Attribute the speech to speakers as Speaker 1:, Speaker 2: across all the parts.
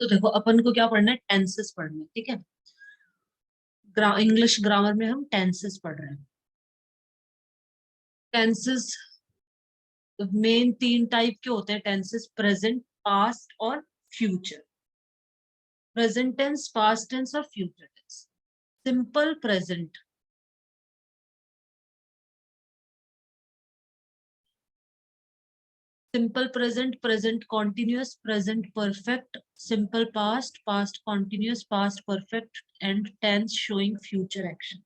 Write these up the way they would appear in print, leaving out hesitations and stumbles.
Speaker 1: तो देखो अपन को क्या पढ़ना है, टेंसेस पढ़ने हैं, ठीक है। इंग्लिश ग्रामर में हम टेंसेस पढ़ रहे हैं। टेंसेस मेन तीन टाइप के होते हैं टेंसेस, प्रेजेंट, पास्ट और future. Present tense, past tense और future tense. Simple present, simple present, present continuous, present perfect, simple past, past continuous, past perfect and tense showing future action.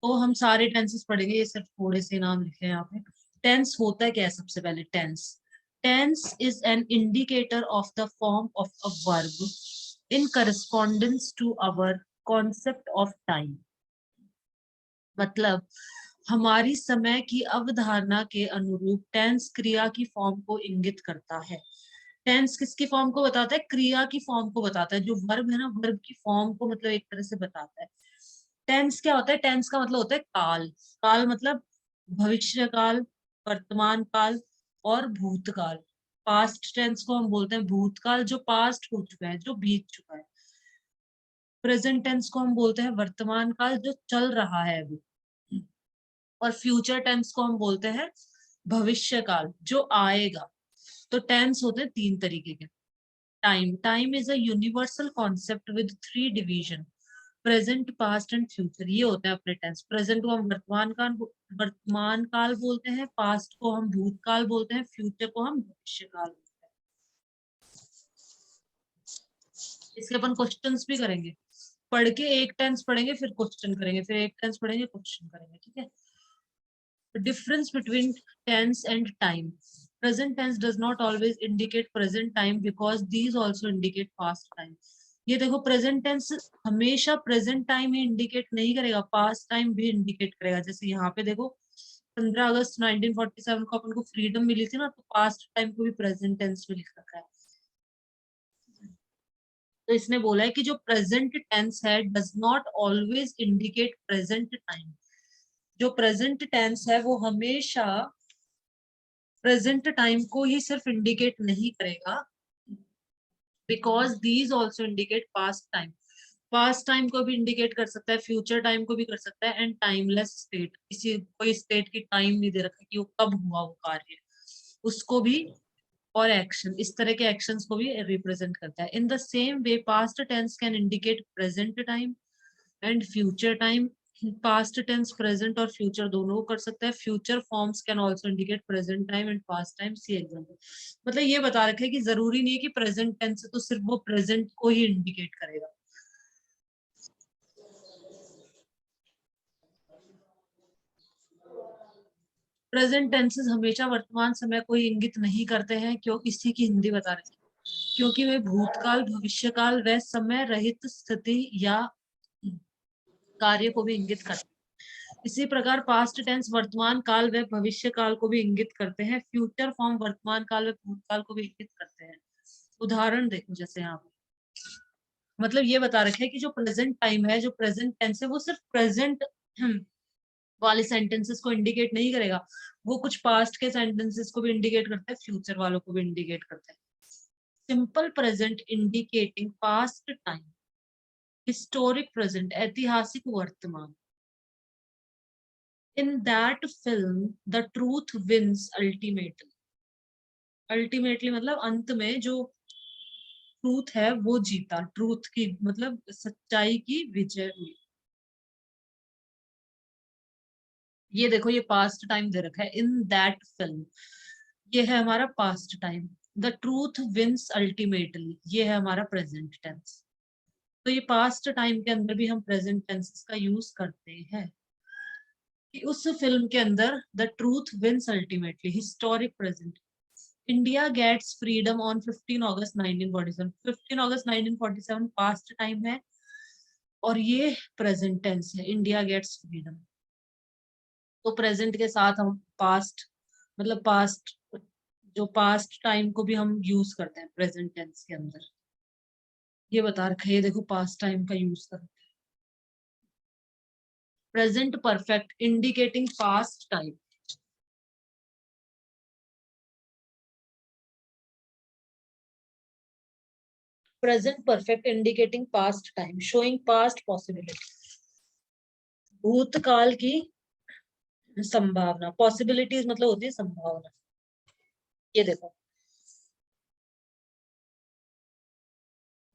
Speaker 1: तो हम सारे tenses पढ़ेंगे, ये सिर्फ थोड़े से नाम लिखे हैं यहाँ पे। टेंस होता है क्या है, सबसे पहले tense. Tense is an indicator of the form of a verb in correspondence to our concept of time. मतलब हमारी समय की अवधारणा के अनुरूप टेंस क्रिया की फॉर्म को इंगित करता है। टेंस किसकी फॉर्म को बताता है, क्रिया की फॉर्म को बताता है। जो वर्ब है ना, वर्ब की फॉर्म को मतलब एक तरह से बताता है। टेंस क्या होता है, टेंस का मतलब होता है काल। काल मतलब भविष्य काल, वर्तमान काल और भूतकाल। पास्ट टेंस को हम बोलते हैं भूतकाल, जो पास्ट हो चुका है, जो बीत चुका है। प्रेजेंट टेंस को हम बोलते हैं वर्तमान काल, जो चल रहा है अभी। और फ्यूचर टेंस को हम बोलते हैं भविष्य काल, जो आएगा। तो टेंस होते हैं तीन तरीके के। Time, time is a universal concept with three division, present, past and future. ये होता है अपने टेंस। प्रेजेंट को हम वर्तमान काल बोलते हैं, पास्ट को हम भूतकाल बोलते हैं, फ्यूचर को हम भविष्य काल बोलते हैं। इसके अपन क्वेश्चंस भी करेंगे। पढ़ के एक टेंस पढ़ेंगे, फिर क्वेश्चन करेंगे, फिर एक टेंस पढ़ेंगे, क्वेश्चन करेंगे, ठीक है। The difference between tense and time. Present tense does not always indicate present time because these also indicate past time. ये देखो, प्रेजेंट टेंस हमेशा प्रेजेंट टाइम ही इंडिकेट नहीं करेगा, पास्ट टाइम भी इंडिकेट करेगा। जैसे यहाँ पे देखो, 15 अगस्त 1947 को अपन को फ्रीडम मिली थी ना, तो पास्ट टाइम को भी प्रेजेंट टेंस में लिख रखा है। तो इसने बोला है कि जो प्रेजेंट टेंस है does not always indicate present time. जो प्रेजेंट टेंस है वो हमेशा प्रेजेंट टाइम को ही सिर्फ इंडिकेट नहीं करेगा, because these also indicate past time. Past time को भी इंडिकेट कर सकता है, फ्यूचर टाइम को भी कर सकता है, एंड टाइमलेस स्टेट, किसी कोई स्टेट की टाइम नहीं दे रखा कि वो कब हुआ वो कार्य, उसको भी। और एक्शन, इस तरह के एक्शंस को भी रिप्रेजेंट करता है। In the same way past tense can indicate present time and future time. Past tense present और फ्यूचर दोनों को कर सकता है। Future forms can also indicate present time and past time. See example. मतलब ये बता रखे कि जरूरी नहीं है कि प्रेजेंट टेंस तो सिर्फ वो प्रेजेंट को ही इंडिकेट करेगा। प्रेजेंट टेंसेस हमेशा वर्तमान समय को ही इंगित नहीं करते हैं, क्यों, इसी की हिंदी बता रहे हैं, क्योंकि वे भूतकाल, भविष्यकाल व समय रहित स्थिति या कार्य को भी इंगित करते हैं। इसी प्रकार पास्ट टेंस वर्तमान काल व भविष्य काल को भी इंगित करते हैं। फ्यूचर फॉर्म वर्तमान काल व भूतकाल को भी इंगित करते हैं। उदाहरण देखो, जैसे यहाँ पे मतलब ये बता रखे है कि जो प्रेजेंट टाइम है, जो प्रेजेंट टेंस है, वो सिर्फ प्रेजेंट वाले सेंटेंसेस को इंडिकेट नहीं करेगा, वो कुछ पास्ट के सेंटेंसेस को भी इंडिकेट करता है, फ्यूचर वालों को भी इंडिकेट करता है। Simple present indicating past time, historic present ऐतिहासिक वर्तमान। In that film, the truth wins ultimately. Ultimately मतलब अंत में जो ट्रूथ है वो जीता, ट्रूथ की मतलब सच्चाई की विजय हुई। ये देखो, ये पास्ट टाइम दे रखा है, इन दैट फिल्म। ये है हमारा past time. The truth wins ultimately, ये है हमारा प्रेजेंट टेंस। तो ये पास्ट टाइम के अंदर भी हम प्रेजेंट टेंसेस का यूज करते हैं कि उस फिल्म के अंदर the truth wins ultimately, historic present. India gets freedom on 15 August 1947। 15 August 1947 past time है और ये प्रेजेंट टेंस है, इंडिया गेट्स फ्रीडम। तो प्रेजेंट के साथ हम पास्ट, मतलब पास्ट, जो पास्ट टाइम को भी हम यूज करते हैं प्रेजेंट टेंस के अंदर। ये बता रखा है, ये देखो पास्ट टाइम का यूज करते हैं। Present perfect indicating past time. Present perfect indicating past time showing past possibility, भूतकाल की संभावना, पॉसिबिलिटीज मतलब होती है संभावना। ये देखो,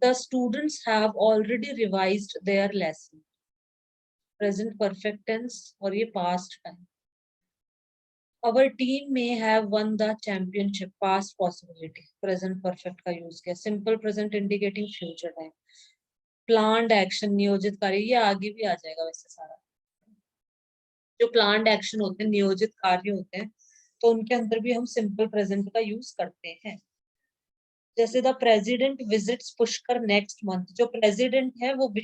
Speaker 1: the students have already revised their lesson, present perfect tense और ये past time. Our team may have won the championship, past possibility, present perfect का यूज किया। Simple present indicating future time. Planned action, नियोजित कार्य, ये आगे भी आ जाएगा वैसे सारा। जो प्लान्ड एक्शन होते हैं, नियोजित कार्य होते हैं, तो उनके अंदर भी हम सिंपल प्रेजेंट का यूज करते हैं। जैसे the president visits Pushkar next month, जो प्रेसिडेंट है वो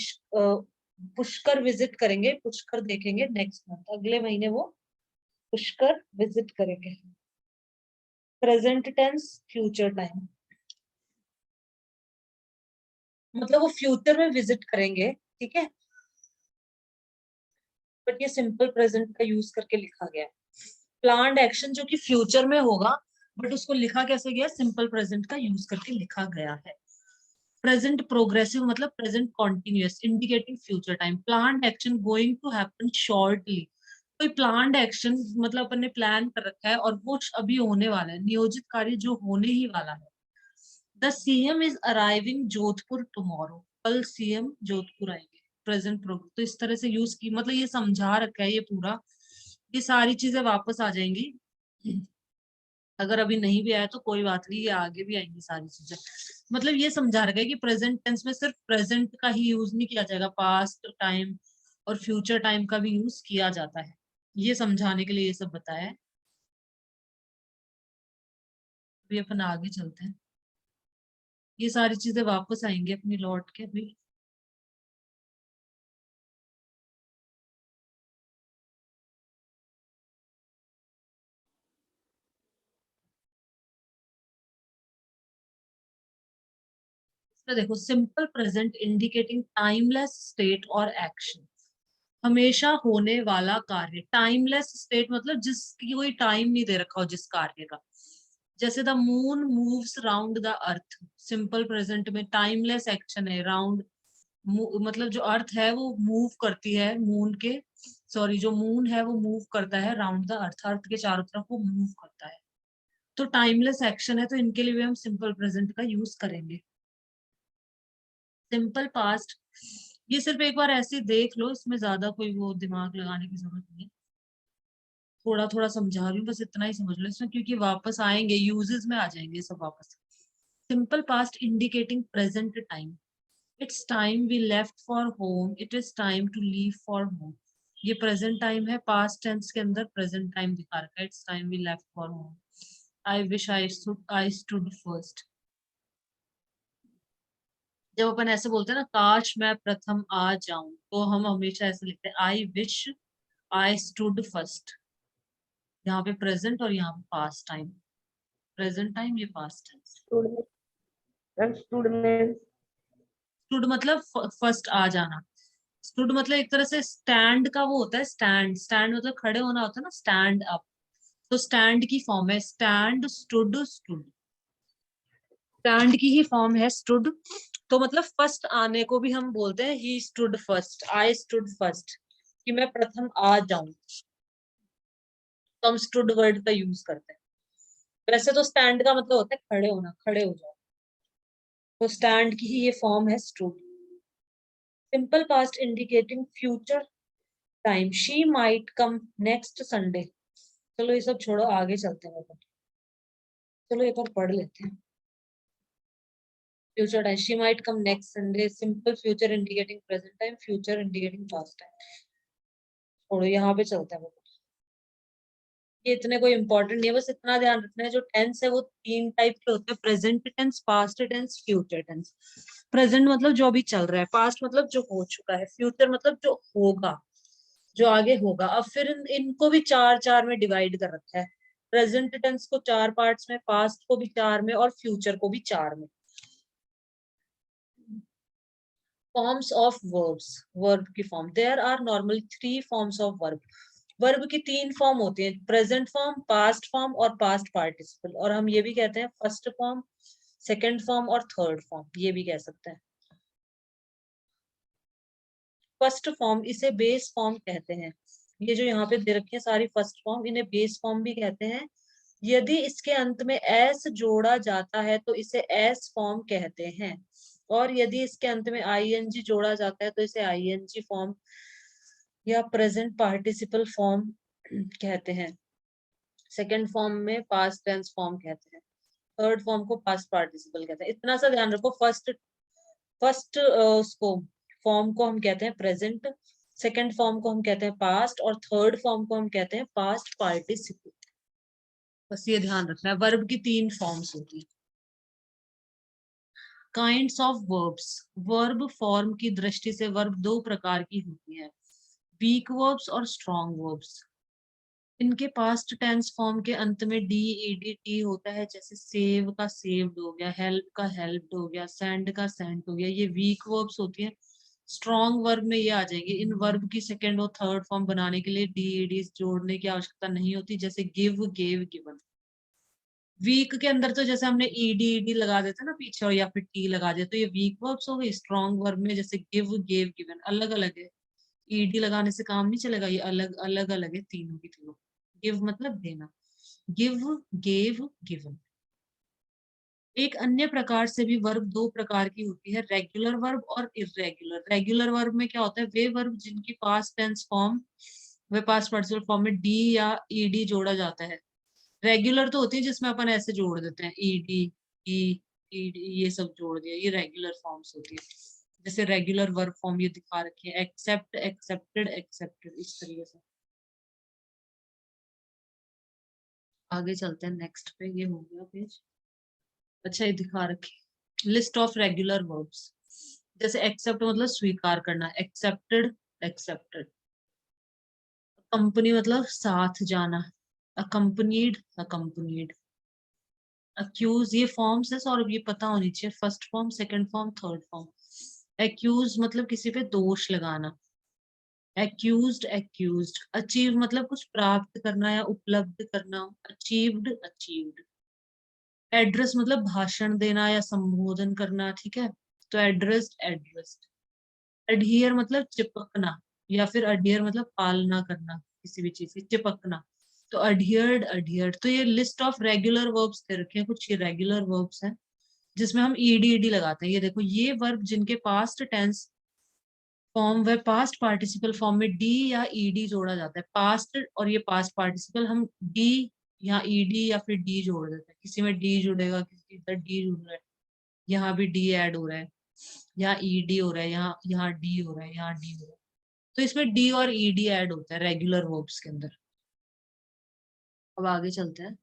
Speaker 1: पुष्कर विजिट करेंगे, पुष्कर देखेंगे नेक्स्ट मंथ, अगले महीने वो पुष्कर विजिट करेंगे। प्रेजेंट टेंस फ्यूचर टाइम, मतलब वो फ्यूचर में विजिट करेंगे, ठीक है, बट ये सिंपल प्रेजेंट का यूज करके लिखा गया है। प्लान्ड एक्शन जो कि फ्यूचर में होगा, बट उसको लिखा कैसे गया, सिंपल प्रेजेंट का यूज करके लिखा गया है। प्रेजेंट प्रोग्रेसिव मतलब present continuous indicating future time. Planned action going to happen shortly, कोई प्लान्ड एक्शन मतलब अपन ने प्लान कर रखा है और वो अभी होने वाला है, नियोजित कार्य जो होने ही वाला है। The CM is arriving Jodhpur tomorrow, कल सीएम जोधपुर आएंगे, प्रेजेंट प्रोग्रेस। तो इस तरह से यूज की, मतलब ये समझा रखा है ये पूरा, ये सारी चीजें वापस आ जाएंगी। अगर अभी नहीं भी आया तो कोई बात नहीं, ये आगे भी आएंगी सारी चीजें। मतलब ये समझा रखा है कि प्रेजेंट टेंस में सिर्फ प्रेजेंट का ही यूज नहीं किया जाएगा, पास्ट टाइम और फ्यूचर टाइम का भी यूज किया जाता है। ये समझाने के लिए ये सब बताया है। अभी अपन आगे चलते हैं, ये सारी चीजें वापस आएंगी अपनी लौट के अभी। तो देखो, simple present indicating timeless state और एक्शन, हमेशा होने वाला कार्य। टाइमलेस स्टेट मतलब जिसकी कोई टाइम नहीं दे रखा हो जिस कार्य का। जैसे the moon moves round the earth, simple present में टाइमलेस एक्शन है। राउंड मतलब जो अर्थ है वो मूव करती है मून के, सॉरी जो मून है वो मूव करता है राउंड द अर्थ, अर्थ के चारों तरफ वो मूव करता है। तो टाइमलेस एक्शन है, तो इनके लिए भी हम सिंपल प्रेजेंट का यूज करेंगे। सिंपल पास्ट, ये सिर्फ एक बार ऐसे देख लो, इसमें ज्यादा कोई वो दिमाग लगाने की जरूरत नहीं है। थोड़ा थोड़ा समझा रही हूँ, बस इतना ही समझ लो इसमें, क्योंकि वापस आएंगे, यूजेस में आ जाएंगे सब वापस। Simple past indicating present time, it's time we left for home, it is time to leave for home. ये प्रेजेंट टाइम है, पास्ट टेंस के अंदर प्रेजेंट टाइम दिखा रखा है, it's time we left for home. I wish I stood first, जब अपन ऐसे बोलते हैं ना काश मैं प्रथम आ जाऊं, तो हम हमेशा ऐसे लिखते हैं आई विश आई स्टूड फर्स्ट। यहाँ पे प्रेजेंट और यहाँ पे पास्ट टाइम, प्रेजेंट टाइम ये पास्ट टाइम।
Speaker 2: स्टूडेंट
Speaker 1: स्टूड मतलब फर्स्ट आ जाना। स्टूड मतलब एक तरह से स्टैंड का वो होता है, स्टैंड, स्टैंड मतलब खड़े होना होता है ना, स्टैंड अप। तो स्टैंड की फॉर्म है स्टैंड, स्टूड, स्टूड, स्टैंड की ही फॉर्म है स्टूड। तो मतलब फर्स्ट आने को भी हम बोलते हैं he stood first, I stood first, कि मैं प्रथम आ जाऊं, तो हम स्टूड वर्ड का यूज करते हैं। वैसे तो स्टैंड का मतलब होता है खड़े होना, खड़े हो जाओ, तो स्टैंड की ही ये फॉर्म है stood. Simple past indicating future time, she might come next Sunday. चलो ये सब छोड़ो, आगे चलते हैं अपन। चलो एक और पढ़ लेते हैं। Future time, she might come next Sunday, simple future indicating present time, future indicating past time. छोड़ो, यहाँ पे चलते हैं। ये इतने कोई इंपॉर्टेंट नहीं है, बस इतना ध्यान रखना है जो टेंस है वो तीन टाइप के होते हैं, present tense, past tense, future tense. Present मतलब जो अभी चल रहा है, पास्ट मतलब जो हो चुका है, फ्यूचर मतलब जो होगा, जो आगे होगा। अब फिर इनको भी चार चार में डिवाइड कर रखा है, प्रेजेंट टेंस को चार पार्ट्स में, पास्ट को भी चार में और फ्यूचर को भी चार में। फॉर्म्स ऑफ वर्ब्स, वर्ब की form, there are normally three forms of verb. Verb की तीन फॉर्म होती है, प्रेजेंट फॉर्म, पास्ट फॉर्म और पास्ट पार्टिसिपल। और हम ये भी कहते हैं फर्स्ट फॉर्म, सेकेंड फॉर्म और थर्ड फॉर्म ये भी कह सकते हैं। फर्स्ट फॉर्म इसे बेस फॉर्म कहते हैं। ये जो यहाँ पे दे रखे हैं सारी फर्स्ट फॉर्म, इन्हें बेस फॉर्म भी कहते हैं। यदि इसके अंत में एस जोड़ा जाता है तो इसे एस फॉर्म कहते हैं, और यदि इसके अंत में आईएनजी जोड़ा जाता है तो इसे आईएनजी फॉर्म या प्रेजेंट पार्टिसिपल फॉर्म कहते हैं। सेकेंड फॉर्म में पास्ट टेंस फॉर्म कहते हैं, थर्ड फॉर्म को पास्ट पार्टिसिपल कहते हैं। इतना सा ध्यान रखो, फर्स्ट फर्स्ट उसको फॉर्म को हम कहते हैं प्रेजेंट, सेकेंड फॉर्म को हम कहते हैं पास्ट, और थर्ड फॉर्म को हम कहते हैं पास्ट पार्टिसिपल। बस ये ध्यान रखना है। वर्ब की 3 फॉर्म्स होती है। Kinds of verbs, verb form की दृष्टि से वर्ब 2 प्रकार की होती है, वीक वर्ब्स और स्ट्रॉन्ग वर्ब्स। इनके पास्ट टेंस फॉर्म के अंत में डी ईडी टी होता है, जैसे सेव का सेव्ड हो गया, हेल्प का हेल्प्ड हो गया, सेंड का सेंट हो गया, ये वीक वर्ब्स होती हैं। स्ट्रॉन्ग वर्ब में ये आ जाएंगे। इन वर्ब की सेकेंड और थर्ड फॉर्म बनाने के लिए डी ईडी जोड़ने की आवश्यकता नहीं होती, जैसे गिव गेव गिवन। वीक के अंदर तो जैसे हमने ईडी ईडी लगा देते ना पीछे, और या फिर टी लगा देते, तो ये वीक वर्ब्स हो गए। स्ट्रॉन्ग वर्ब में जैसे गिव गेव गिवन अलग अलग है, ईडी लगाने से काम नहीं चलेगा, ये अलग अलग अलग है तीनों की तीनों। गिव मतलब देना, गिव गेव गिवन। एक अन्य प्रकार से भी वर्ब 2 प्रकार की होती है, रेगुलर वर्ब और इरेगुलर। रेगुलर वर्ब में क्या होता है, वे वर्ब जिनकी पास्ट टेंस फॉर्म वे पास्ट पार्टिसिपल फॉर्म में डी या ईडी जोड़ा जाता है। रेगुलर तो होती है जिसमें अपन ऐसे जोड़ देते हैं, ईडी ई ईडी ये सब जोड़ दिया, ये रेगुलर फॉर्म्स होती है। जैसे रेगुलर वर्ब फॉर्म ये दिखा रखी है, एक्सेप्ट एक्सेप्टेड एक्सेप्टेड, इस तरीके से। आगे चलते हैं नेक्स्ट पे, ये हो गया पेज। अच्छा ये दिखा रखी लिस्ट ऑफ रेगुलर वर्ब्स। जैसे एक्सेप्ट मतलब स्वीकार करना, एक्सेप्टेड एक्सेप्टेड। कंपनी मतलब साथ जाना, अकम्पनीड अकम्पनीड। अक्यूज ये फॉर्म्स है और ये पता होनी चाहिए, first form second form third form. Accuse मतलब किसी पे दोष लगाना, एक्यूज्ड एक्यूज्ड। अचीव मतलब कुछ प्राप्त करना या उपलब्ध करना, अचीव्ड अचीव्ड। एड्रेस मतलब भाषण देना या संबोधन करना, ठीक है, तो एड्रेस्ड एड्रेस्ड। अडहियर मतलब चिपकना, या फिर अडहियर मतलब पालना करना किसी भी चीज की, चिपकना, तो अडहियर्ड अडहियर्ड। तो ये लिस्ट ऑफ रेगुलर वर्ब्स दे रखे हैं, कुछ ये रेगुलर वर्ब्स हैं जिसमें हम ईडी ईडी लगाते हैं। ये देखो, ये वर्ब जिनके पास्ट टेंस फॉर्म व पास्ट पार्टिसिपल फॉर्म में डी या ईडी जोड़ा जाता है। पास्ट और ये पास्ट पार्टिसिपल हम डी या ईडी या फिर डी जोड़ देते हैं, किसी में डी जुड़ेगा, किसी इधर डी जुड़ रहा है, यहाँ भी डी ऐड हो रहा है, यहाँ ईडी हो रहा है, यहाँ यहाँ डी हो रहा है, यहाँ डी हो रहा है। तो इसमें डी और ईडी ऐड होता है रेगुलर वर्ब्स के अंदर। अब आगे चलते हैं।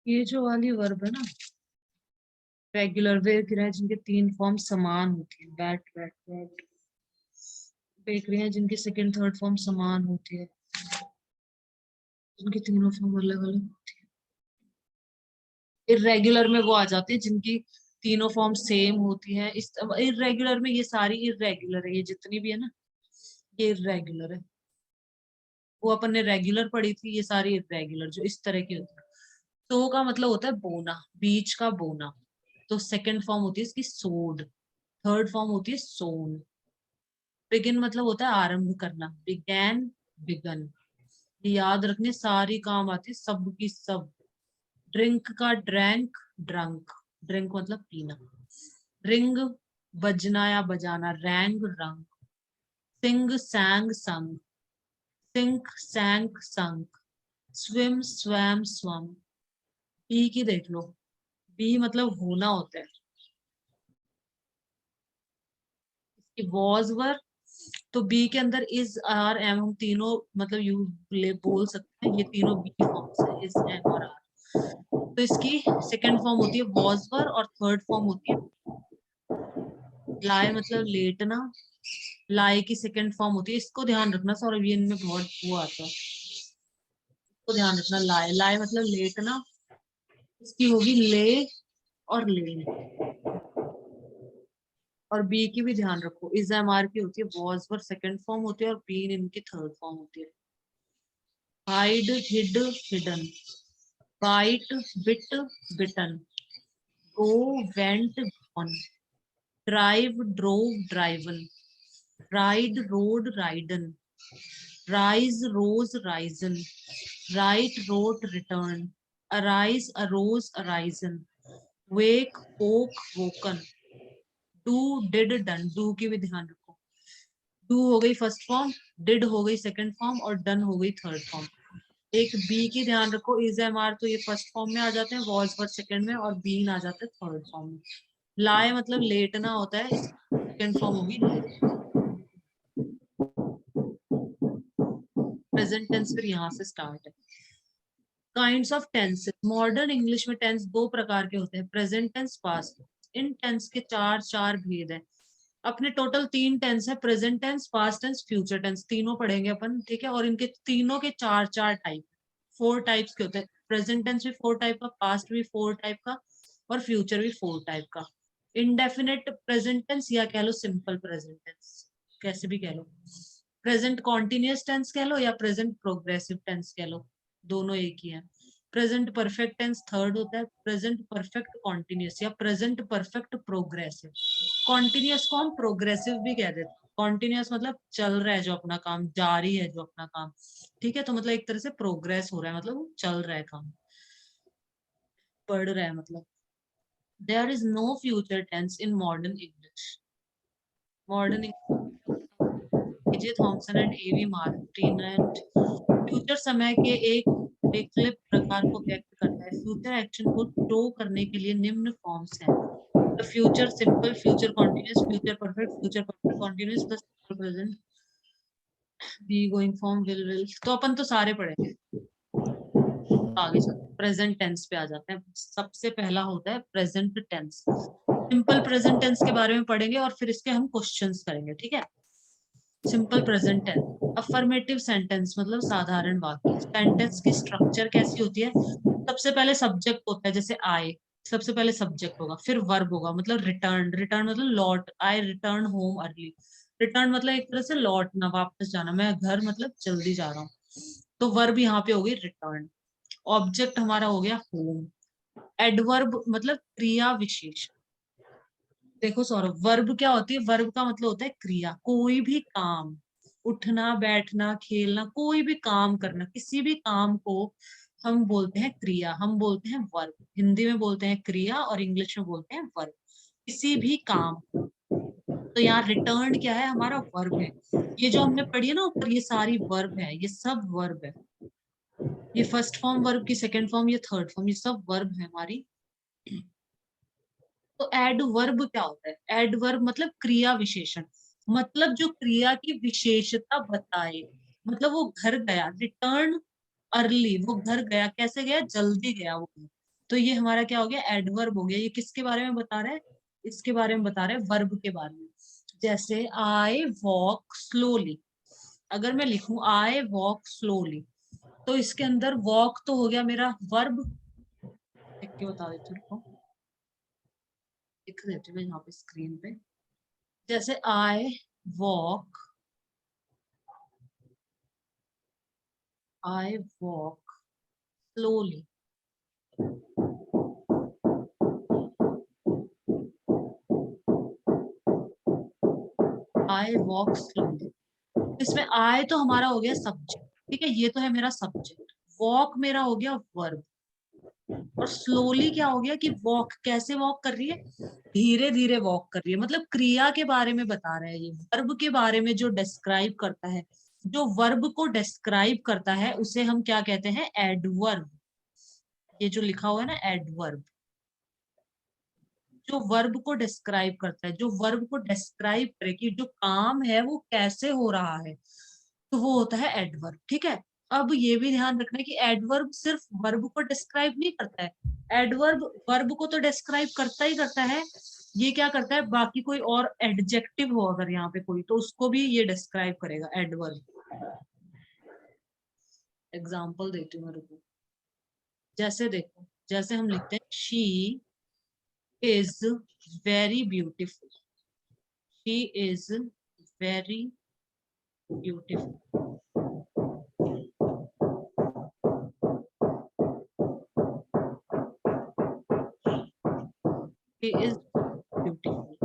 Speaker 1: ये जो वाली वर्ब है ना, रेगुलर वे क्रिया जिनके 3 फॉर्म समान होती है, बैट बैट बैट। वे क्रिया जिनकी सेकंड थर्ड फॉर्म समान होती है, जिनकी तीनों फॉर्म अलग अलग होती है। इरेगुलर में वो आ जाते हैं जिनकी तीनों फॉर्म सेम होती है। इस इरेगुलर में ये सारी इरेगुलर है, ये जितनी भी है ना ये इरेगुलर है। वो अपन ने रेगुलर पढ़ी थी, ये सारी इरेगुलर जो इस तरह की होती है। तो का मतलब होता है बोना, बीच का बोना। तो सेकंड फॉर्म होती है इसकी सोड, थर्ड फॉर्म होती है सोन। बिगिन मतलब होता है आरंभ करना, बिगैन बिगन। याद रखने सारी काम आती है, सब की सब। ड्रिंक का ड्रैंक ड्रंक, ड्रिंक मतलब पीना। रिंग बजना या बजाना, रैंग रंग। Sing sang sung, sink sank sunk. Swim swam swum. Be की देख लो, बी मतलब होना होता है, इसकी वॉज वर। तो बी के अंदर इज आर एम हम तीनों मतलब बोल सकते हैं, ये तीनों बी फॉर्म्स है, इज एम और आर। तो इसकी सेकंड फॉर्म होती है वॉज वर, और थर्ड फॉर्म होती है लाई मतलब लेटना। लाई की सेकंड फॉर्म होती है, इसको ध्यान रखना सौरभ, ये इनमें बहुत वो आता है, इसको ध्यान रखना। लाई लाई मतलब लेटना, इसकी होगी ले और लेन। और बी की भी ध्यान रखो, इज एम आर की होती है, वॉज वर सेकंड फॉर्म होती है और बीन इनकी थर्ड फॉर्म होती है। Hide, hid, hidden, bite, bit, bitten, go, went, gone, drive, drove, driven, ride, rode, ridden, rise, rose, risen, write, wrote, written, arise, arose, arisen, wake, woke, woken, do, did, done, do की भी ध्यान रखो। Do हो गई first form, did हो गई second form और done हो गई थर्ड फॉर्म। एक बी की ध्यान रखो, इज एम आर तो ये फर्स्ट फॉर्म में आ जाते हैं, वॉज वर सेकंड में और बीन आ जाते हैं थर्ड फॉर्म में। लाए मतलब लेटना होता है, सेकंड फॉर्म होगी ले। प्रेजेंट टेंस फिर यहाँ से स्टार्ट है। Kinds of tenses, modern English में टेंस दो प्रकार के होते हैं, प्रेजेंट टेंस, पास्ट। इन टेंस के चार चार भेद है। अपने टोटल तीन टेंस है, present tense, past tense, future tense, तीनों पढ़ेंगे अपन, ठीक है। और इनके तीनों के चार चार टाइप, फोर टाइप्स के होते हैं। प्रेजेंट टेंस भी फोर टाइप का, पास्ट भी फोर टाइप का और फ्यूचर भी फोर टाइप का। इनडेफिनेट प्रेजेंट टेंस या कह लो सिंपल प्रेजेंट टेंस, कैसे भी कह लो। प्रेजेंट कॉन्टिन्यूअस टेंस कह लो या प्रेजेंट प्रोग्रेसिव टेंस कह लो, दोनों एक ही है। प्रेजेंट परफेक्ट टेंस थर्ड होता है, प्रेजेंट परफेक्ट कॉन्टिन्यूअस या प्रेजेंट परफेक्ट प्रोग्रेसिव। कॉन्टिन्यूअस को हम प्रोग्रेसिव भी कह देते हैं। कॉन्टिन्यूअस मतलब चल रहा है जो अपना काम, जारी है जो अपना काम, ठीक है। तो मतलब एक तरह से प्रोग्रेस हो रहा है, मतलब चल रहा है काम, बढ़ रहा है मतलब। There is no future tense in modern English. Modern J Thomson and A V Martin and future समय के एक वैकल्पिक प्रकार को व्यक्त करता है। फ्यूचर एक्शन को शो करने के लिए निम्न फॉर्म्स हैं: future simple, future continuous, future perfect, future perfect continuous plus present, be going form, will. तो अपन तो सारे पढ़ेंगे। आगे चलते हैं, प्रेजेंट टेंस पे आ जाते हैं। सबसे पहला होता है present tense. Simple present tense के बारे में पढ़ेंगे और फिर इसके हम क्वेश्चंस करेंगे, ठीक है। Simple present tense, affirmative sentence मतलब साधारण वाक्य। सेंटेंस की स्ट्रक्चर कैसी होती है? सबसे पहले सब्जेक्ट होता है, जैसे आई, सबसे पहले सब्जेक्ट होगा, फिर वर्ब होगा, मतलब रिटर्न, रिटर्न मतलब लौट, आई रिटर्न होम अर्ली। रिटर्न मतलब एक तरह से लौटना, वापस जाना, मैं घर मतलब जल्दी जा रहा हूँ। तो वर्ब यहाँ पे होगी रिटर्न। ऑब्जेक्ट हमारा हो गया होम। एडवर्ब मतलब क्रिया विशेष। देखो सौरभ, वर्ब क्या होती है? वर्ब का मतलब होता है क्रिया, कोई भी काम, उठना, बैठना, खेलना, कोई भी काम करना, किसी भी काम को हम बोलते हैं क्रिया, हम बोलते हैं वर्ब। हिंदी में बोलते हैं क्रिया और इंग्लिश में बोलते हैं वर्ब, किसी भी काम। तो यहाँ रिटर्न क्या है? हमारा वर्ब है। ये जो हमने पढ़ी है ना ऊपर, ये सारी वर्ब है, ये सब वर्ब है। ये फर्स्ट फॉर्म वर्ब की सेकंड फॉर्म, ये थर्ड फॉर्म, ये सब वर्ब है हमारी। तो एडवर्ब क्या होता है? एडवर्ब मतलब क्रिया विशेषण, मतलब जो क्रिया की विशेषता बताए। मतलब वो घर गया, रिटर्न अर्ली, वो घर गया, कैसे गया? जल्दी गया वो घर। तो ये हमारा क्या हो गया? एडवर्ब हो गया। ये किसके बारे में बता रहा है? इसके बारे में बता रहे हैं, वर्ब के बारे में। जैसे आई वॉक स्लोली, अगर मैं लिखूं आई वॉक स्लोली, तो इसके अंदर वॉक तो हो गया मेरा वर्ब। लिख के बता देती हूँ, लिख देती हूँ मैं यहाँ पे स्क्रीन पे। जैसे I walk, I walk slowly, I walk slowly. इसमें आई तो हमारा हो गया सब्जेक्ट, ठीक है, ये तो है मेरा सब्जेक्ट। वॉक मेरा हो गया वर्ब। और स्लोली क्या हो गया कि वॉक कैसे वॉक कर रही है? धीरे धीरे वॉक कर रही है, मतलब क्रिया के बारे में बता रहा है। ये वर्ब के बारे में जो डिस्क्राइब करता है, जो वर्ब को डिस्क्राइब करता है उसे हम क्या कहते हैं? एडवर्ब। ये जो लिखा हुआ है ना एडवर्ब, जो वर्ब को डिस्क्राइब करता है, जो वर्ब को डिस्क्राइब करे कि जो काम है वो कैसे हो रहा है, तो वो होता है एडवर्ब, ठीक है। अब ये भी ध्यान रखना है कि एडवर्ब सिर्फ वर्ब को डिस्क्राइब नहीं करता है। एडवर्ब वर्ब को तो डिस्क्राइब करता ही करता है, ये क्या करता है? बाकी कोई और एडजेक्टिव हो अगर यहाँ पे कोई, तो उसको भी ये डिस्क्राइब करेगा एडवर्ब। एग्जाम्पल देती हूँ मैं, रुको। जैसे देखो, जैसे हम लिखते हैं she is very beautiful, she is very beautiful. She is beautiful.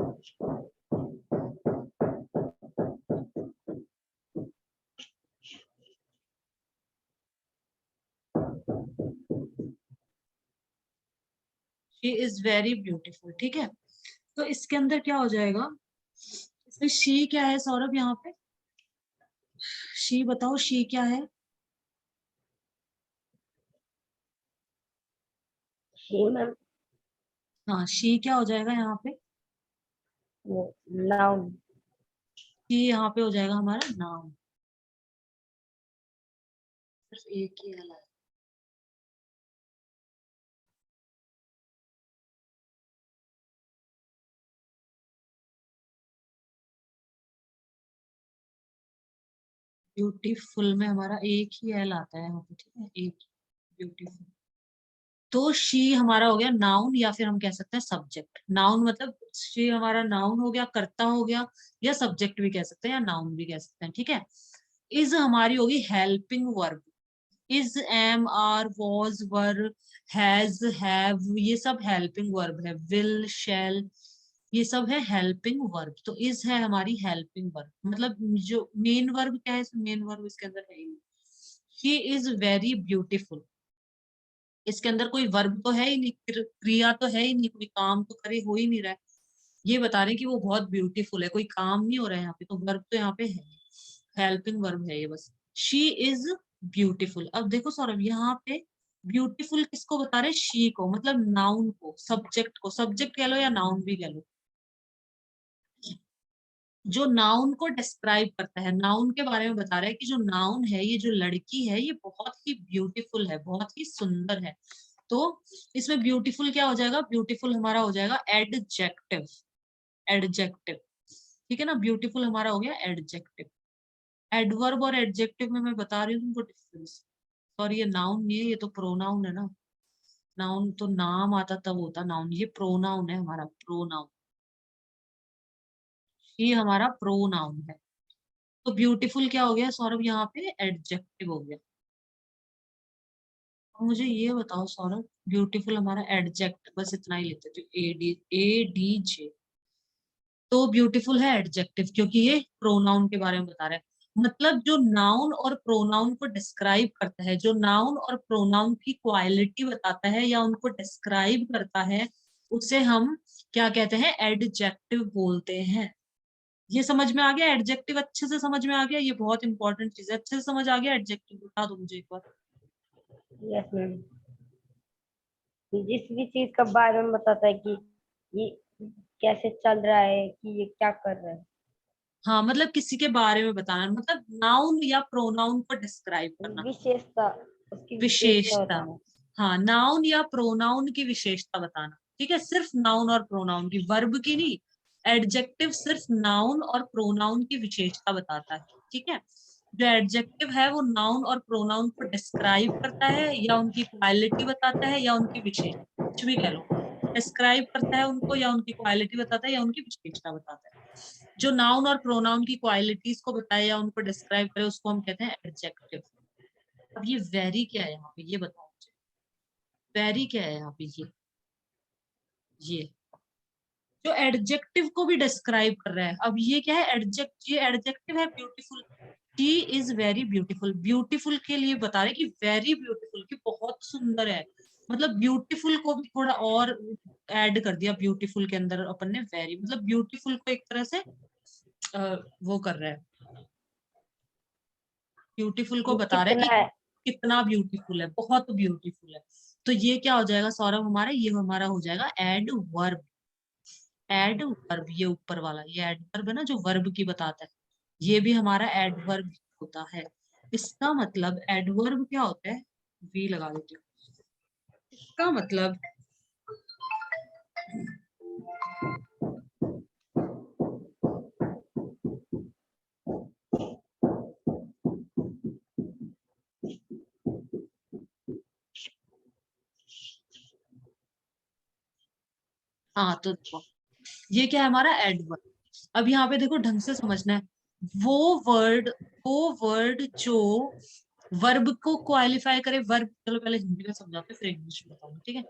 Speaker 1: She is very beautiful. ठीक है, तो इसके अंदर क्या हो जाएगा, इसमें शी क्या है सौरभ यहाँ पे? शी बताओ, शी क्या है?
Speaker 2: शी मैम
Speaker 1: हाँ, शी क्या हो जाएगा यहाँ पे?
Speaker 2: वो नाउन।
Speaker 1: शी यहाँ पे हो जाएगा हमारा नाउन। सिर्फ एक ही है। ब्यूटीफुल में हमारा एक ही एल आता है यहाँ पे, ठीक है, एक। ब्यूटीफुल, तो शी हमारा हो गया नाउन, या फिर हम कह सकते हैं सब्जेक्ट। नाउन मतलब शी हमारा नाउन हो गया, कर्ता हो गया, या सब्जेक्ट भी कह सकते हैं, या नाउन भी कह सकते हैं। ठीक है, इज हमारी होगी helping verb. Is, am, are, was, were, has, have, ये सब हेल्पिंग वर्ब है। विल, शैल, ये सब है हेल्पिंग वर्ब। तो इज है हमारी हेल्पिंग वर्ब, मतलब जो मेन वर्ब क्या है, मेन वर्ब इसके अंदर है ही नहीं। शी इज वेरी ब्यूटीफुल, इसके अंदर कोई वर्ब तो है ही नहीं, क्रिया तो है ही नहीं, कोई काम तो करे हो ही नहीं रहा है। ये बता रहे हैं कि वो बहुत ब्यूटीफुल है, कोई काम नहीं हो रहा है यहाँ पे, तो वर्ब तो यहाँ पे है, हेल्पिंग वर्ब है ये बस। She is beautiful. अब देखो सौरभ, यहाँ पे ब्यूटीफुल किसको बता रहे हैं? शी को, मतलब नाउन को, सब्जेक्ट को। सब्जेक्ट कह लो या नाउन भी कह लो, जो नाउन को डिस्क्राइब करता है, नाउन के बारे में बता रहा है कि जो नाउन है, ये जो लड़की है, ये बहुत ही ब्यूटीफुल है, बहुत ही सुंदर है। तो इसमें ब्यूटीफुल क्या हो जाएगा? ब्यूटीफुल हमारा हो जाएगा एडजेक्टिव। एडजेक्टिव, ठीक है ना, ब्यूटीफुल हमारा हो गया एडजेक्टिव। एडवर्ब और एडजेक्टिव में मैं बता रही हूँ तुमको डिफरेंस। सॉरी, ये नाउन नहीं है, ये तो प्रोनाउन है ना। नाउन तो नाम आता तब होता नाउन, ये प्रोनाउन है हमारा, प्रोनाउन। ये हमारा प्रोनाउन है। तो ब्यूटीफुल क्या हो गया सौरभ? यहाँ पे एडजेक्टिव हो गया। अब मुझे ये बताओ सौरभ, ब्यूटीफुल हमारा एडजेक्ट, बस इतना ही लेते थे, ए डी जे। तो ब्यूटीफुल है एडजेक्टिव, क्योंकि ये प्रोनाउन के बारे में बता रहा है। मतलब जो नाउन और प्रोनाउन को डिस्क्राइब करता है, जो नाउन और प्रोनाउन की क्वालिटी बताता है या उनको डिस्क्राइब करता है, उसे हम क्या कहते हैं? एडजेक्टिव बोलते हैं। ये समझ में आ गया? एडजेक्टिव अच्छे से समझ में आ गया? ये बहुत इंपॉर्टेंट चीज है, अच्छे से समझ आ गया एडजेक्टिव? बता दो मुझे एक बार।
Speaker 2: यस मैम, जिस भी चीज का बारे में बताता है कि ये कैसे चल रहा है, कि ये क्या कर रहा है।
Speaker 1: हाँ, मतलब किसी के बारे में बताना, मतलब नाउन या प्रोनाउन को डिस्क्राइब करना।
Speaker 2: विशेषता, उसकी विशेषता
Speaker 1: विशेषता,
Speaker 2: बताना।
Speaker 1: हाँ, नाउन या प्रोनाउन की विशेषता बताना। ठीक है, सिर्फ नाउन और प्रोनाउन की, वर्ब की नहीं। एडजेक्टिव सिर्फ नाउन और प्रोनाउन की विशेषता बताता है। ठीक है, जो एडजेक्टिव है वो नाउन और प्रोनाउन को डिस्क्राइब करता है, या उनकी क्वालिटी बताता है, या उनकी विशेषता, कुछ भी कह लो। डिस्क्राइब करता है उनको, या उनकी क्वालिटी बताता है, या उनकी विशेषता बताता है। जो नाउन और प्रोनाउन की क्वालिटीज को बताए या उनको डिस्क्राइब करे, उसको हम कहते हैं एडजेक्टिव। अब ये वेरी क्या है यहाँ पे, ये बताओ मुझे। वेरी क्या है यहाँ पे? ये जो एडजेक्टिव को भी डिस्क्राइब कर रहा है। अब ये क्या है? एडजेक्ट, ये एडजेक्टिव है beautiful. She is very beautiful. Beautiful के लिए बता रहे कि वेरी ब्यूटीफुल, की बहुत सुंदर है। मतलब ब्यूटीफुल को भी थोड़ा और ऐड कर दिया ब्यूटीफुल के अंदर अपन ने, वेरी, मतलब ब्यूटीफुल को एक तरह से वो कर रहा है, ब्यूटीफुल को
Speaker 2: ये
Speaker 1: बता रहा है
Speaker 2: कितना
Speaker 1: कि
Speaker 2: है।
Speaker 1: कितना ब्यूटीफुल है, बहुत ब्यूटीफुल है। तो ये क्या हो जाएगा सौरभ हमारा? ये हमारा हो जाएगा एडवर्ब। एडवर्ब, ये ऊपर वाला, ये एडवर्ब है ना, जो वर्ब की बताता है, ये भी हमारा एडवर्ब होता है। इसका मतलब एडवर्ब क्या होता है? वी लगा देती हूँ। इसका मतलब, हाँ तो देखो, ये क्या है हमारा? एडवर्ब। अब यहाँ पे देखो ढंग से समझना है, वो वर्ड जो वर्ब को क्वालिफाई करे, वर्ब, चलो पहले हिंदी में समझाते फिर इंग्लिश में बताऊंगी, ठीक है।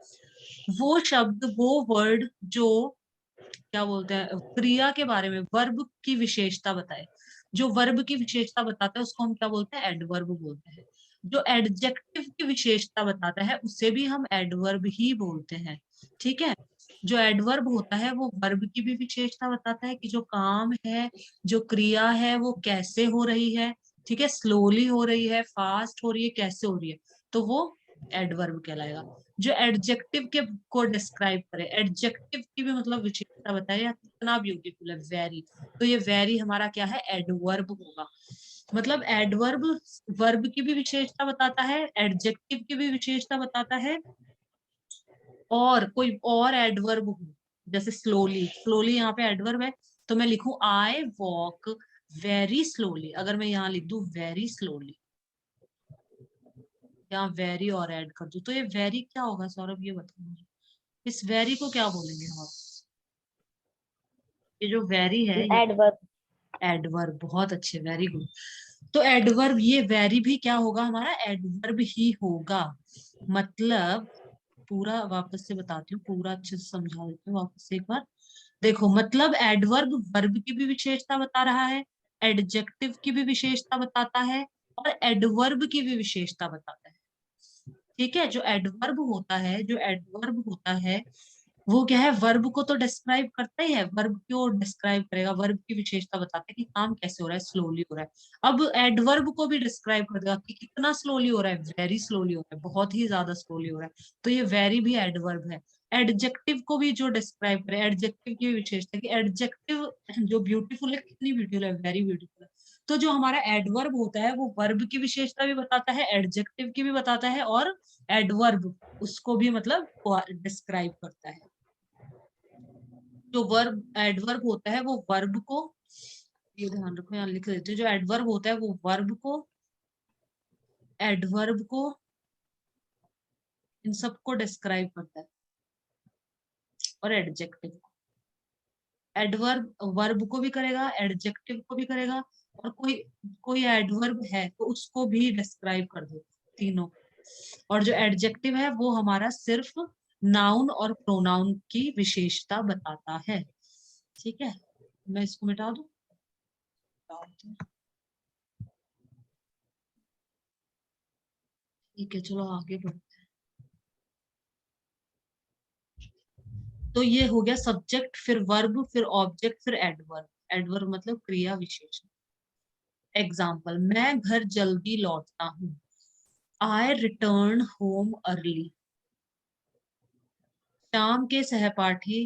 Speaker 1: वो शब्द, वो वर्ड जो क्या बोलते हैं, क्रिया के बारे में वर्ब की विशेषता बताए, जो वर्ब की विशेषता बताता है उसको हम क्या बोलते हैं, एडवर्ब बोलते हैं। जो एडजेक्टिव की विशेषता बताता है उसे भी हम एडवर्ब ही बोलते हैं, ठीक है। जो एडवर्ब होता है वो वर्ब की भी विशेषता बताता है कि जो काम है, जो क्रिया है वो कैसे हो रही है, ठीक है, स्लोली हो रही है, फास्ट हो रही है, कैसे हो रही है, तो वो एडवर्ब कहलाएगा। जो एडजेक्टिव के को डिस्क्राइब करे, एडजेक्टिव की भी मतलब विशेषता बताए या कितना ब्यूटीफुल है, वेरी, तो ये वेरी हमारा क्या है, एडवर्ब होगा। मतलब एडवर्ब वर्ब की भी विशेषता बताता है, एडजेक्टिव की भी विशेषता बताता है, और कोई और एडवर्ब हो, जैसे स्लोली, स्लोली यहाँ पे एडवर्ब है, तो मैं लिखूं आई वॉक वेरी स्लोली, अगर मैं यहाँ लिख दूं वेरी स्लोली, यहाँ वेरी और ऐड कर दूं, तो ये वेरी क्या होगा सौरभ, ये बताओ मुझे, इस वेरी को क्या बोलेंगे हम? ये जो वेरी है ये
Speaker 2: एडवर्ब।
Speaker 1: एडवर्ब, बहुत अच्छे, वेरी गुड। तो एडवर्ब, ये वेरी भी क्या होगा हमारा, एडवर्ब ही होगा। मतलब पूरा वापस से बताती हूँ, पूरा अच्छे से समझा देती हूँ वापस से एक बार। देखो मतलब एडवर्ब वर्ब की भी विशेषता बता रहा है, एडजेक्टिव की भी विशेषता बताता है, और एडवर्ब की भी विशेषता बताता है, ठीक है। जो एडवर्ब होता है, जो एडवर्ब होता है वो क्या है, वर्ब को तो डिस्क्राइब करता ही है, वर्ब को डिस्क्राइब करेगा, वर्ब की विशेषता बताता है कि काम कैसे हो रहा है, स्लोली हो रहा है। अब एडवर्ब को भी डिस्क्राइब कर देगा कि कितना स्लोली हो रहा है, वेरी स्लोली हो रहा है, बहुत ही ज्यादा स्लोली हो रहा है, तो ये वेरी भी एडवर्ब है। एडजेक्टिव को भी जो डिस्क्राइब करे, एडजेक्टिव की भी विशेषता कि एडजेक्टिव जो ब्यूटीफुल है, कितनी ब्यूटीफुल है, वेरी ब्यूटीफुल है। तो जो हमारा एडवर्ब होता है वो वर्ब की विशेषता भी बताता है, एडजेक्टिव की भी बताता है, और एडवर्ब उसको भी मतलब डिस्क्राइब करता है। जो वर्ब एडवर्ब होता है वो वर्ब को, ये ध्यान रखो यहाँ लिख देते हैं, जो एडवर्ब होता है वो वर्ब को, एडवर्ब को, इन सबको डिस्क्राइब करता है, और एडजेक्टिव को, एडवर्ब वर्ब को भी करेगा, एडजेक्टिव को भी करेगा, और कोई कोई एडवर्ब है तो उसको भी डिस्क्राइब कर दो, तीनों। और जो एडजेक्टिव है वो हमारा सिर्फ नाउन और प्रोनाउन की विशेषता बताता है, ठीक है। मैं इसको मिटा दूं, ठीक है, चलो आगे बढ़ते हैं। तो ये हो गया सब्जेक्ट, फिर वर्ब, फिर ऑब्जेक्ट, फिर एडवर्ब। एडवर्ब मतलब क्रिया विशेषण। एग्जाम्पल, मैं घर जल्दी लौटता हूँ, I return home early. Shyam के सहपाठी,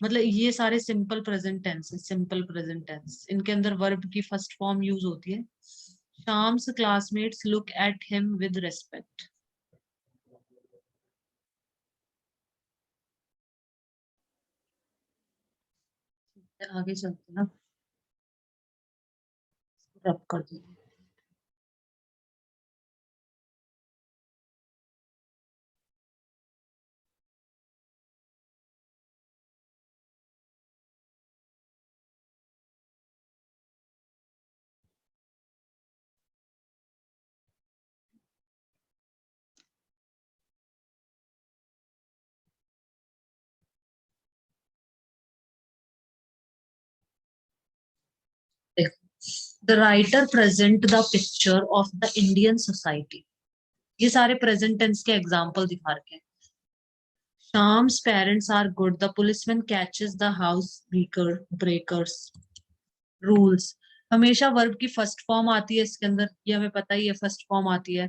Speaker 1: मतलब ये सारे simple present tense, simple present tense, इनके अंदर वर्ब की फर्स्ट फॉर्म यूज होती है। Shyam's classmates look at him with respect. आगे चलते ना, रब कर दीजिए। The writer present the picture of the Indian society. ये सारे प्रेजेंट टेंस के एग्जाम्पल दिखा रखे हैं। Shyam's parents are good. The policeman catches the house breakers. Rules, हमेशा वर्ब की फर्स्ट फॉर्म आती है इसके अंदर, ये हमें पता ही है, फर्स्ट फॉर्म आती है,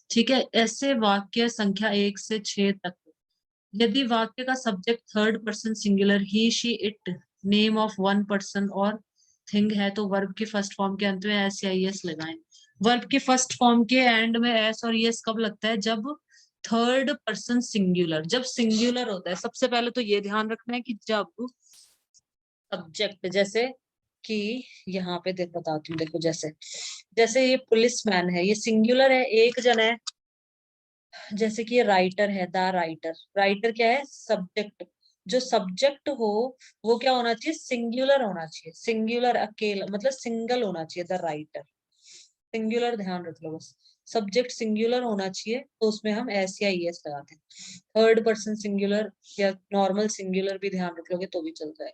Speaker 1: ठीक है। ऐसे वाक्य संख्या 1 से 6 तक, यदि वाक्य का subject third person singular, he she it, name of one person और थिंग है, तो वर्ब की फर्स्ट फॉर्म के अंत में एस या एस लगाएं। वर्ब की फर्स्ट फॉर्म के एंड में एस और यस कब लगता है, जब थर्ड पर्सन सिंगुलर, जब सिंगुलर होता है। सबसे पहले तो ये ध्यान रखना है कि जब सब्जेक्ट, जैसे कि यहाँ पे देख बताती हूँ, देखो जैसे जैसे ये पुलिस मैन है, ये सिंगुलर है, एक जन है। जैसे कि ये राइटर है, द राइटर, राइटर क्या है, सब्जेक्ट। जो सब्जेक्ट हो वो क्या होना चाहिए, सिंगुलर होना चाहिए, सिंगुलर अकेला मतलब सिंगल होना चाहिए, द राइटर, सिंगुलर ध्यान रख लो बस, सब्जेक्ट सिंगुलर होना चाहिए, तो उसमें हम एस या ई एस लगाते हैं। थर्ड पर्सन सिंगुलर या नॉर्मल सिंगुलर भी ध्यान रख लोगे तो भी चलता है,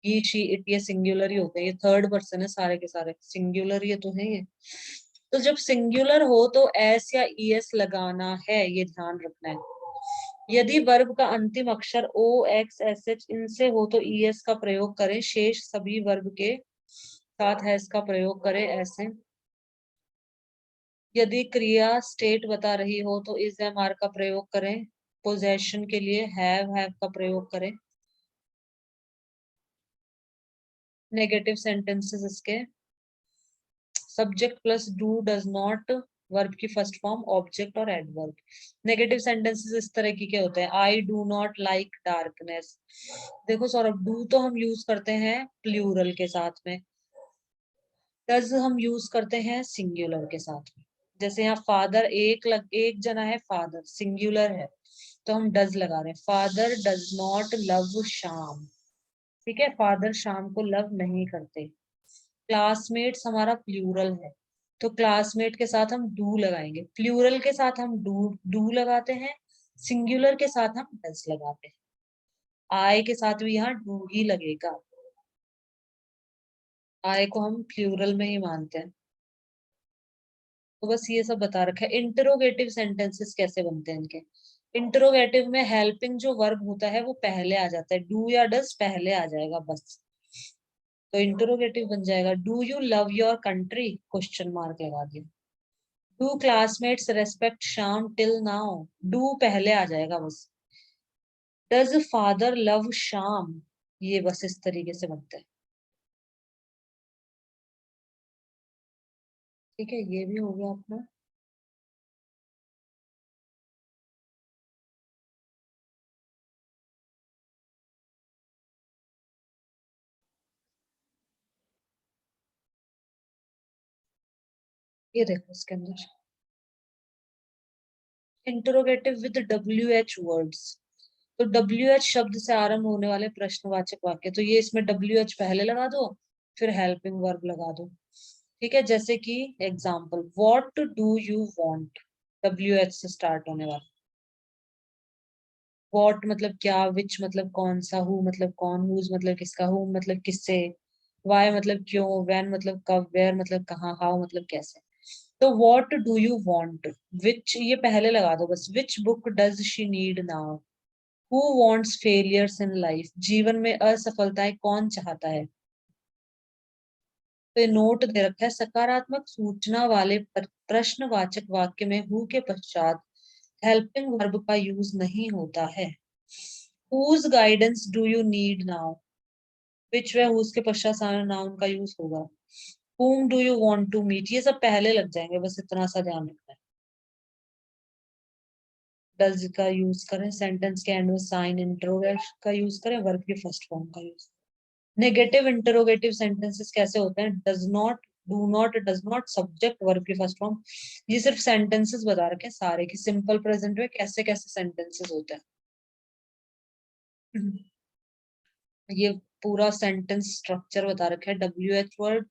Speaker 1: ही शी इट ये सिंगुलर ही होते हैं, ये थर्ड पर्सन है सारे के सारे, सिंगुलर ये तो है ये। तो जब सिंगुलर हो तो एस या ई एस लगाना है, ये ध्यान रखना है। यदि वर्ब का अंतिम अक्षर ओ एक्स एस एच इनसे हो तो ई एस का प्रयोग करें, शेष सभी वर्ब के साथ हैज का प्रयोग करें ऐसे। यदि क्रिया स्टेट बता रही हो तो इज एम आर का प्रयोग करें, पोजेशन के लिए हैव का प्रयोग करें। नेगेटिव सेंटेंसेस इसके, subject plus do does not, verb की फर्स्ट फॉर्म ऑब्जेक्ट और एडवर्ब। नेगेटिव सेंटेंसेस इस तरह के होते हैं, I do not like darkness. देखो सौरभ, डू तो हम यूज करते हैं प्लूरल के साथ में, डज हम यूज करते हैं सिंगुलर के साथ में। जैसे यहाँ फादर एक जना है, फादर सिंगुलर है तो हम डज लगा रहे हैं, फादर डज नॉट लव शाम, ठीक है, फादर शाम को लव नहीं करते। क्लासमेट्स हमारा प्लूरल है तो क्लासमेट के साथ हम डू लगाएंगे, प्लूरल के साथ हम डू डू लगाते हैं, सिंगुलर के साथ हम डज लगाते हैं। आई के साथ भी यहाँ डू ही लगेगा, आई को हम प्लूरल में ही मानते हैं। तो बस ये सब बता रखा है। इंटरोगेटिव सेंटेंसेस कैसे बनते हैं इनके, इंटरोगेटिव में हेल्पिंग जो वर्ब होता है वो पहले आ जाता है, डू या डज पहले आ जाएगा बस, तो इंटरोगेटिव बन जाएगा, do you love your country, question mark लगा दिया। Do classmates respect Shyam till now, do पहले आ जाएगा बस। डज फादर लव श्याम, ये बस इस तरीके से बनता है, ठीक है, ये भी हो गया अपना। ये देखो इसके अंदर interrogative with W H words, तो डब्ल्यू एच शब्द से आरंभ होने वाले प्रश्नवाचक वाक्य, तो ये इसमें डब्ल्यू एच पहले लगा दो फिर हेल्पिंग वर्ब लगा दो, ठीक है। जैसे कि example, what do you want, W H से स्टार्ट होने वाला, व्हाट मतलब क्या, विच मतलब कौन सा, हु मतलब कौन, हुज मतलब किसका, हु मतलब किससे, वाई मतलब क्यों, व्हेन मतलब कब, वेयर मतलब कहाँ, हाउ मतलब कैसे। तो व्हाट डू यू वांट, विच ये पहले लगा दो बस, which book does she need now, who wants failures in life, जीवन में असफलताएं कौन चाहता है। तो ये नोट दे रखा है, सकारात्मक सूचना वाले प्रश्नवाचक वाक्य में हु के पश्चात हेल्पिंग वर्ब का यूज नहीं होता है। Whose guidance do you need now? Which way whose के पश्चात सारे नाउन का यूज होगा। Whom do you want to meet? ये सब पहले लग जाएंगे, बस इतना सा ध्यान रखना है। डज का यूज करें, सेंटेंस के एंड में साइन इंटरोगेशन का यूज करें, वर्ब के फर्स्ट फॉर्म का यूज। नेगेटिव इंटरोगेटिव सेंटेंसेस कैसे होते हैं, does not, do not, does not, subject verb की फर्स्ट फॉर्म। ये सिर्फ सेंटेंसेस बता रखे हैं सारे की, सिंपल प्रेजेंट में कैसे कैसे सेंटेंसेस होते हैं, ये पूरा सेंटेंस स्ट्रक्चर बता रखा है। W H word,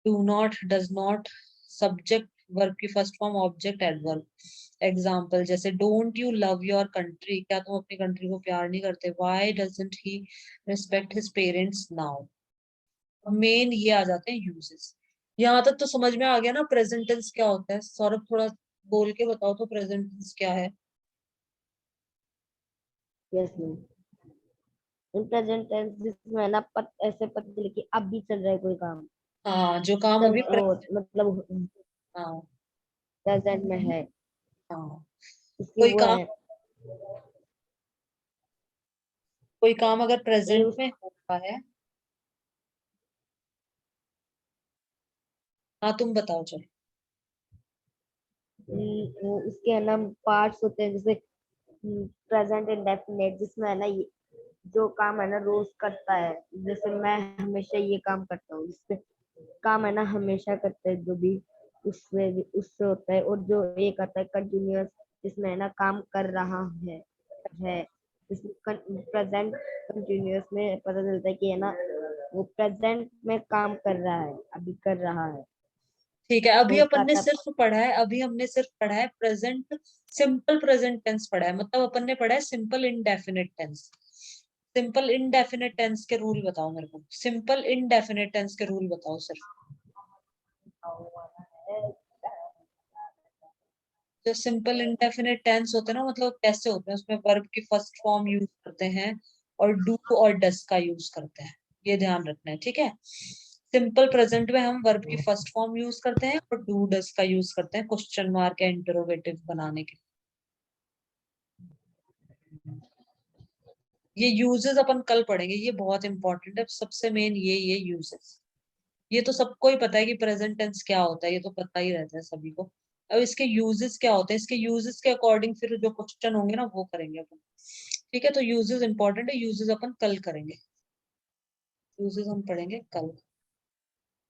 Speaker 1: do not, does not, subject verb की first form, object adverb. Example जैसे don't you love your country, क्या तुम अपनी कंट्री को प्यार नहीं करते, why doesn't he respect his parents now. Main ये आ जाते हैं यूजेस। यहाँ तक तो समझ में आ गया ना प्रेजेंट टेंस क्या होता है, सौरभ थोड़ा बोल के बताओ तो प्रेजेंट टेंस क्या है।
Speaker 2: Yes ma'am, in present tense जिसमें ना ऐसे पता चले कि अब भी चल रहा है कोई काम,
Speaker 1: हाँ, जो काम
Speaker 2: चल
Speaker 1: अभी
Speaker 2: मतलब
Speaker 1: हाँ
Speaker 2: प्रेजेंट में है,
Speaker 1: हाँ,
Speaker 2: इसकी
Speaker 1: कोई
Speaker 2: वो
Speaker 1: काम,
Speaker 2: है।
Speaker 1: कोई काम अगर
Speaker 2: ये
Speaker 1: प्रेजेंट
Speaker 2: उस
Speaker 1: में हो रहा है, हाँ तुम बताओ चलो।
Speaker 2: वो उसके है ना पार्ट्स होते हैं, जैसे प्रेजेंट इंडेफिनिट जिसमें है ना ये जो काम है ना रोज करता है, जैसे मैं हमेशा ये काम करता हूँ, इससे काम है ना हमेशा करते हैं जो भी उससे उससे होता है। और जो एक आता है कंटिन्यूअस, जिसमें है ना काम कर रहा है। प्रेजेंट कंटिन्यूअस में पता चलता है कि है ना वो प्रेजेंट में काम कर रहा है, अभी कर रहा है।
Speaker 1: ठीक है, अभी
Speaker 2: होता
Speaker 1: अपन ने
Speaker 2: था।
Speaker 1: सिर्फ पढ़ा है, अभी हमने सिर्फ पढ़ा है प्रेजेंट, सिंपल प्रेजेंट टेंस पढ़ा है, मतलब अपन ने पढ़ा है simple indefinite tense. Simple indefinite tense के रूल बताओ मेरे को, सिंपल इनडेफिनिट टेंस के रूल बताओ सिर्फ। जो सिंपल इंडेफिनिट टेंस होते हैं ना, मतलब कैसे होते हैं, उसमें वर्ब की फर्स्ट फॉर्म यूज करते हैं और डू और डस का यूज करते हैं, ये ध्यान रखना है, ठीक है। सिंपल प्रेजेंट में हम वर्ब की फर्स्ट फॉर्म यूज करते हैं और डू डस का यूज करते हैं क्वेश्चन मार्क या इंटरोगेटिव बनाने के लिए। ये यूजेस अपन कल पढ़ेंगे, ये बहुत इंपॉर्टेंट है, सबसे मेन ये यूजेस। ये तो सबको ही पता है कि प्रेजेंट टेंस क्या होता है, ये तो पता ही रहता है सभी को। अब इसके यूजेस क्या होते हैं, इसके यूजेस के अकॉर्डिंग फिर जो क्वेश्चन होंगे ना वो करेंगे अपन। ठीक है, तो यूजेस इंपॉर्टेंट है, यूजेस अपन कल करेंगे, यूजेस हम पढ़ेंगे कल।